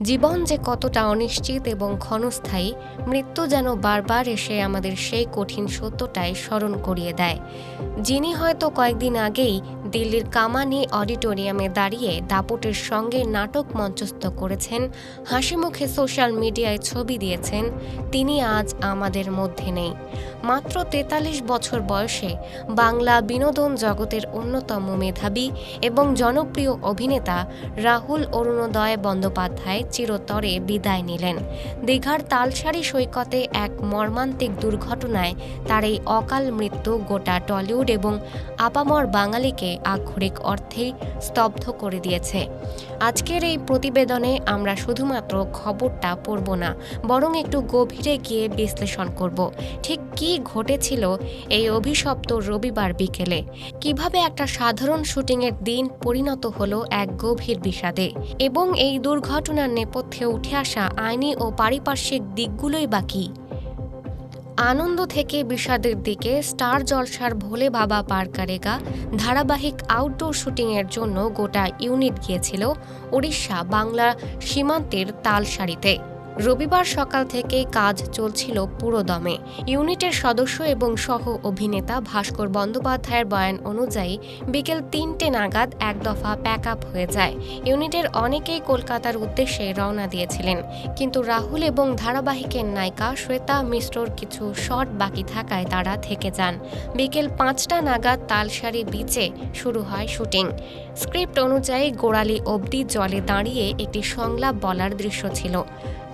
জীবন যে কতটা অনিশ্চিত এবং ক্ষণস্থায়ী, মৃত্যু যেন বারবার এসে আমাদের সেই কঠিন সত্যটাই স্মরণ করিয়ে দেয়। যিনি হয়তো কয়েকদিন আগেই দিল্লির কামানি অডিটোরিয়ামে দাঁড়িয়ে দাপটের সঙ্গে নাটক মঞ্চস্থ করেছেন, হাসিমুখে সোশ্যাল মিডিয়ায় ছবি দিয়েছেন, তিনি আজ আমাদের মধ্যে নেই। মাত্র ৪৩ বছর বয়সে বাংলা বিনোদন জগতের অন্যতম মেধাবী এবং জনপ্রিয় অভিনেতা রাহুল অরুণোদয় বন্দ্যোপাধ্যায় চিরতরে বিদায় নিলেন। দীঘার তালসারি সৈকতে এক মর্মান্তিক দুর্ঘটনায় তার এই অকাল মৃত্যু গোটা টলিউড এবং আপামর বাঙালিকে আক্ষরিক অর্থেই স্তব্ধ করে দিয়েছে। আজকের এই প্রতিবেদনে আমরা শুধুমাত্র খবরটা পড়ব না, বরং একটু গভীরে গিয়ে বিশ্লেষণ করব ঠিক কী ঘটেছিল এই অভিশপ্ত রবিবার বিকেলে, কিভাবে একটা সাধারণ শুটিংয়ের দিন পরিণত হলো এক গভীর বিষাদে, এবং এই দুর্ঘটনার নেপথ্যে উঠে আসা আইনি ও পারিপার্শ্বিক দিকগুলোই বা কী। আনন্দ থেকে বিষাদের দিকে স্টার জলসার ভোলে বাবা পার করেগা ধারাবাহিক আউটডোর শুটিংয়ের জন্য গোটা ইউনিট গিয়েছিল ওড়িশা বাংলা সীমান্তের তালসারিতে। রবিবার সকাল থেকে কাজ চলছিল পুরোদমে। ইউনিটের সদস্য এবং সহ অভিনেতা ভাস্কর বন্দ্যোপাধ্যায়ের বয়ান অনুযায়ী বিকেল ৩টে নাগাদ এক দফা প্যাক আপ হয়ে যায়। ইউনিটের অনেকেই কলকাতার উদ্দেশ্যে রওনা দিয়েছিলেন, কিন্তু রাহুল এবং ধারাবাহিকের নায়িকা শ্বেতা মিশ্রর কিছু শট বাকি থাকায় তারা থেকে যান। বিকেল ৫টা নাগাদ তালসারি বিচে শুরু হয় শুটিং। স্ক্রিপ্ট অনুযায়ী গোড়ালি অবধি জলে দাঁড়িয়ে একটি সংলাপ বলার দৃশ্য ছিল।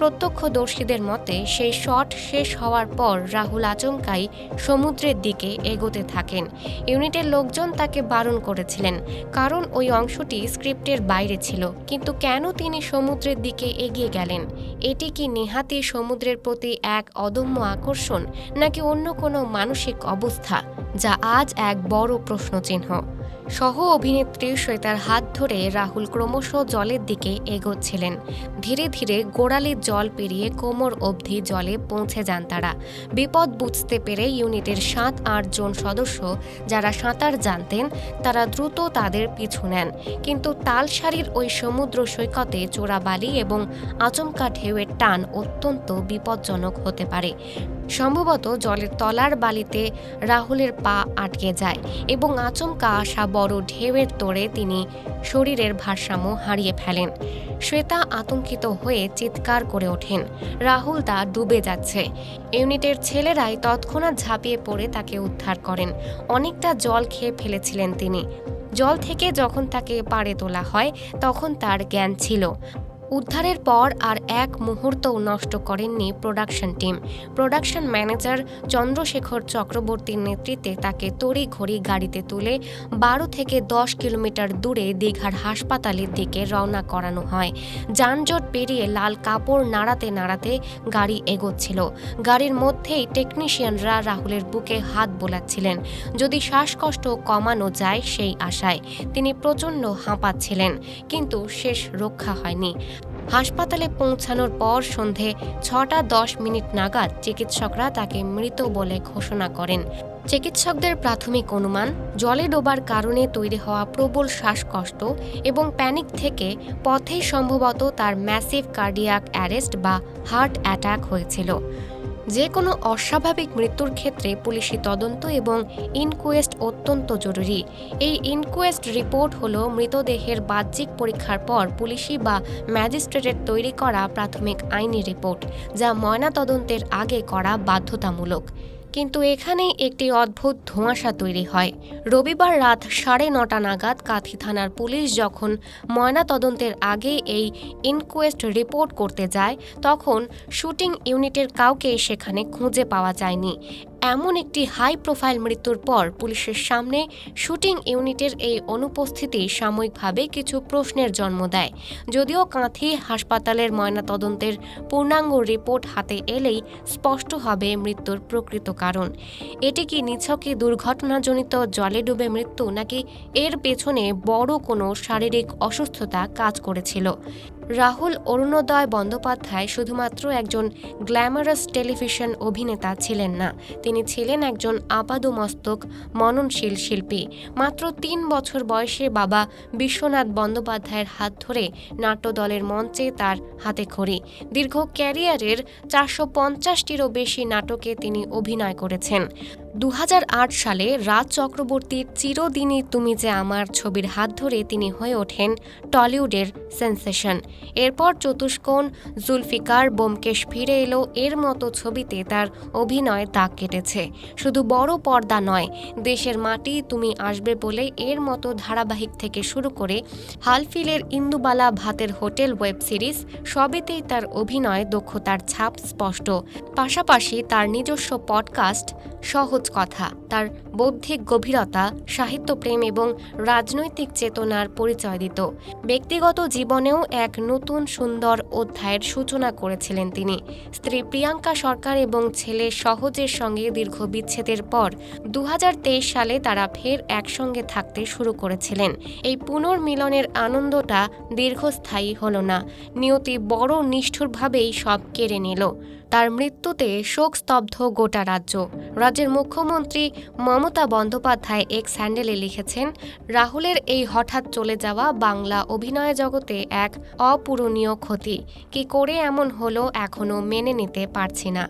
প্রত্যক্ষদর্শীদের মতে সেই শট শেষ হওয়ার পর রাহুল আচমকাই সমুদ্রের দিকে এগোতে থাকেন। ইউনিটের লোকজন তাকে বারণ করেছিলেন, কারণ ওই অংশটি স্ক্রিপ্টের বাইরে ছিল। কিন্তু কেন তিনি সমুদ্রের দিকে এগিয়ে গেলেন? এটি কি নেহাতি সমুদ্রের প্রতি এক অদম্য আকর্ষণ, নাকি অন্য কোনো মানসিক অবস্থা, যা আজ এক বড় প্রশ্নচিহ্ন। সহ অভিনেত্রী শ্বেতার হাত ধরে রাহুল ক্রমশ জলের দিকে এগোচ্ছিলেন। ধীরে ধীরে গোড়ালির জল পেরিয়ে কোমর অবধি জলে পৌঁছে যান তারা। বিপদ বুঝতে পেরে ইউনিটের ৭-৮ জন সদস্য, যারা সাঁতার জানতেন, তারা দ্রুত তাদের পিছু নেন। কিন্তু তালসারির ওই সমুদ্র সৈকতে চোরাবালি এবং আচমকা ঢেউয়ের টান অত্যন্ত বিপজ্জনক হতে পারে। সম্ভবত জলের তলার বালিতে রাহুলের পা আটকে যায় এবং আচমকা আসা বড় ঢেউয়ের তোড়ে তিনি শরীরের ভারসাম্য হারিয়ে ফেলেন। শ্বেতা আতঙ্কিত হয়ে চিৎকার করে ওঠেন, রাহুল তা ডুবে যাচ্ছে। ইউনিটের ছেলেরাই তৎক্ষণাৎ ঝাঁপিয়ে পড়ে তাকে উদ্ধার করেন। অনেকটা জল খেয়ে ফেলেছিলেন তিনি। জল থেকে যখন তাকে পাড়ে তোলা হয়, তখন তার জ্ঞান ছিল। উদ্ধারের পর আর এক মুহূর্তও নষ্ট করেননি production team. Production manager Chandrashekhar চক্রবর্তীর নেতৃত্বে তাকে তড়িঘড়ি গাড়িতে তুলে ১২ থেকে ১০ কিলোমিটার দূরে দীঘার হাসপাতালের দিকে রওনা করানো হয়। যানজট পেরিয়ে লাল কাপড় নাড়াতে নাড়াতে গাড়ি এগোচ্ছিল। গাড়ির মধ্যেই টেকনিশিয়ানরা রাহুলের বুকে হাত বোলাচ্ছিলেন, যদি শ্বাসকষ্ট কমানো যায় সেই আশায়। তিনি প্রচণ্ড হাঁপাচ্ছিলেন, কিন্তু শেষ রক্ষা হয়নি। হাসপাতালে পৌঁছানোর পর সন্ধে ৬টা ১০ নাগাদ চিকিৎসকরা তাকে মৃত বলে ঘোষণা করেন। চিকিৎসকদের প্রাথমিক অনুমান, জলে ডোবার কারণে তৈরি হওয়া প্রবল শ্বাসকষ্ট এবং প্যানিক থেকে পথেই সম্ভবত তার ম্যাসিভ কার্ডিয়াক অ্যারেস্ট বা হার্ট অ্যাটাক হয়েছিল। যে কোনো অস্বাভাবিক মৃত্যুর ক্ষেত্রে পুলিশি তদন্ত এবং ইনকোয়েস্ট অত্যন্ত জরুরি। এই ইনকোয়েস্ট রিপোর্ট হলো মৃতদেহের বাহ্যিক পরীক্ষার পর পুলিশি বা ম্যাজিস্ট্রেটের তৈরি করা প্রাথমিক আইনি রিপোর্ট, যা ময়নাতদন্তের আগে করা বাধ্যতামূলক। কিন্তু এখানেই একটি অদ্ভুত ধোঁয়াশা তৈরি হয়। রবিবার রাত ৯:৩০ নাগাদ কাঁথি থানার পুলিশ যখন ময়নাতদন্তের আগে এই ইনকোয়েস্ট রিপোর্ট করতে যায়, তখন শুটিং ইউনিটের কাউকেই সেখানে খুঁজে পাওয়া যায়নি। এমন একটি হাই প্রোফাইল মৃত্যুর পর পুলিশের সামনে শুটিং ইউনিটের এই অনুপস্থিতি সাময়িকভাবে কিছু প্রশ্নের জন্ম দেয়। যদিও কাঁথি হাসপাতালের ময়নাতদন্তের পূর্ণাঙ্গ রিপোর্ট হাতে এলেই স্পষ্ট হবে মৃত্যুর প্রকৃত কারণ। এটি কি নিছকই দুর্ঘটনাজনিত জলে ডুবে মৃত্যু, নাকি এর পেছনে বড় কোনো শারীরিক অসুস্থতা কাজ করেছিল? রাহুল অরুণোদয় বন্দ্যোপাধ্যায় শুধুমাত্র একজন গ্ল্যামারাস টেলিভিশন অভিনেতা ছিলেন না, তিনি ছিলেন একজন আপাদমস্তক মননশীল শিল্পী। মাত্র ৩ বছর বয়সে বাবা বিশ্বনাথ বন্দ্যোপাধ্যায়ের হাত ধরে নাট্যদলের মঞ্চে তার হাতেখড়ি। দীর্ঘ ক্যারিয়ারের ৪৫০টিরও বেশি নাটকে তিনি অভিনয় করেছেন। ২০০৮ সালে রাজ চক্রবর্তীর চিরদিনই তুমি যে আমার ছবির হাত ধরে তিনি হয়ে ওঠেন টলিউডের সেন্সেশন। এরপর চতুষ্কোণ, জুলফিকার, ব্যোমকেশ ফিরে এলো এর মতো ছবিতে তার অভিনয় দাগ কেটেছে। শুধু বড় পর্দা নয়, দেশের মাটি, তুমি আসবে বলে এর মতো ধারাবাহিক থেকে শুরু করে হালফিলের ইন্দুবালা ভাতের হোটেল ওয়েব সিরিজ, সবেতেই তার অভিনয় দক্ষতার ছাপ স্পষ্ট। পাশাপাশি তার নিজস্ব পডকাস্ট সহজ কথা তার বৌদ্ধিক গভীরতা, সাহিত্যপ্রেম এবং রাজনৈতিক চেতনার পরিচয় দিত। ব্যক্তিগত জীবনেও এক নতুন সুন্দর অধ্যায়ের সূচনা করেছিলেন তিনি। স্ত্রী প্রিয়াঙ্কা সরকার এবং ছেলে সহজের সঙ্গে দীর্ঘ বিচ্ছেদের পর ২০২৩ সালে তারা ফের একসঙ্গে থাকতে শুরু করেছিলেন। এই পুনর্মিলনের আনন্দটা দীর্ঘস্থায়ী হলো না, নিয়তি বড় নিষ্ঠুরভাবেই সব কেড়ে নিল। তার মৃত্যুতে শোকস্তব্ধ গোটা রাজ্য। রাজ্যের মুখ্যমন্ত্রী মমতা বন্দ্যোপাধ্যায় এক্স হ্যান্ডেলে লিখেছেন, রাহুলের এই হঠাৎ চলে যাওয়া বাংলা অভিনয় জগতে এক অপূরণীয় ক্ষতি। কি করে এমন হলো এখনও মেনে নিতে পারছি না।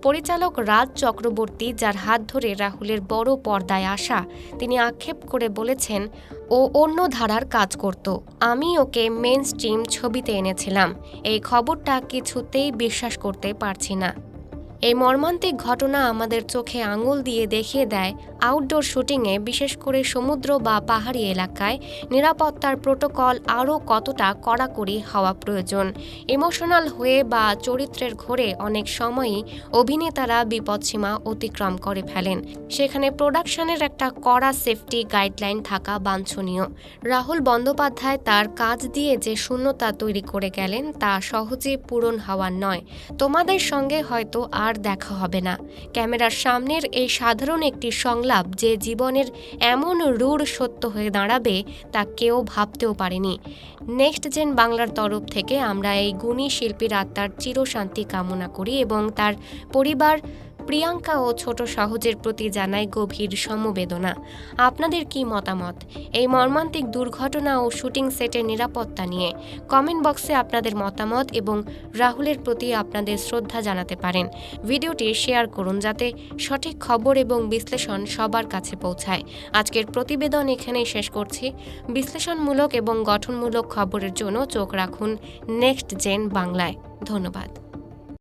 পরিচালক রাজ চক্রবর্তী, যার হাত ধরে রাহুলের বড় পর্দায় আসা, তিনি আক্ষেপ করে বলেছেন, ও অন্য ধারার কাজ করত, আমি ওকে মেইন স্ট্রিম ছবিতে এনেছিলাম। এই খবরটা কিছুতেই বিশ্বাস করতে পারছি না। এই মর্মান্তিক ঘটনা আমাদের চোখে আঙুল দিয়ে দেখিয়ে দেয় আউটডোর শুটিংয়ে, বিশেষ করে সমুদ্র বা পাহাড়ি এলাকায় নিরাপত্তার প্রোটোকল আরও কতটা কড়াকড়ি হওয়া প্রয়োজন। ইমোশনাল হয়ে বা চরিত্রের ঘোরে অনেক সময়ই অভিনেতারা বিপদসীমা অতিক্রম করে ফেলেন। সেখানে প্রোডাকশনের একটা কড়া সেফটি গাইডলাইন থাকা বাঞ্ছনীয়। রাহুল বন্দ্যোপাধ্যায় তার কাজ দিয়ে যে শূন্যতা তৈরি করে গেলেন তা সহজে পূরণ হওয়ার নয়। তোমাদের সঙ্গে হয়তো আর দেখা হবে না। ক্যামেরার সামনের এই সাধারণ একটি সংলাপ যে জীবনের এমন রূঢ় সত্য হয়ে দাঁড়াবে তা কেউ ভাবতেও পারেনি। নেক্সট জেন বাংলার তরফ থেকে আমরা এই গুণী শিল্পীর আত্মার চিরশান্তি কামনা করি এবং তার পরিবার, প্রিয়াঙ্কা ও ছোট সহজের প্রতি জানাই গভীর সমবেদনা। আপনাদের কি মতামত এই মর্মান্তিক দুর্ঘটনা ও শুটিং সেটের নিরাপত্তা নিয়ে? কমেন্ট বক্সে আপনাদের মতামত এবং রাহুলের প্রতি আপনাদের শ্রদ্ধা জানাতে পারেন। ভিডিওটি শেয়ার করুন যাতে সঠিক খবর এবং বিশ্লেষণ সবার কাছে পৌঁছায়। আজকের প্রতিবেদন এখানেই শেষ করছি। বিশ্লেষণমূলক এবং গঠনমূলক খবরের জন্য চোখ রাখুন নেক্সট জেন বাংলায়। ধন্যবাদ।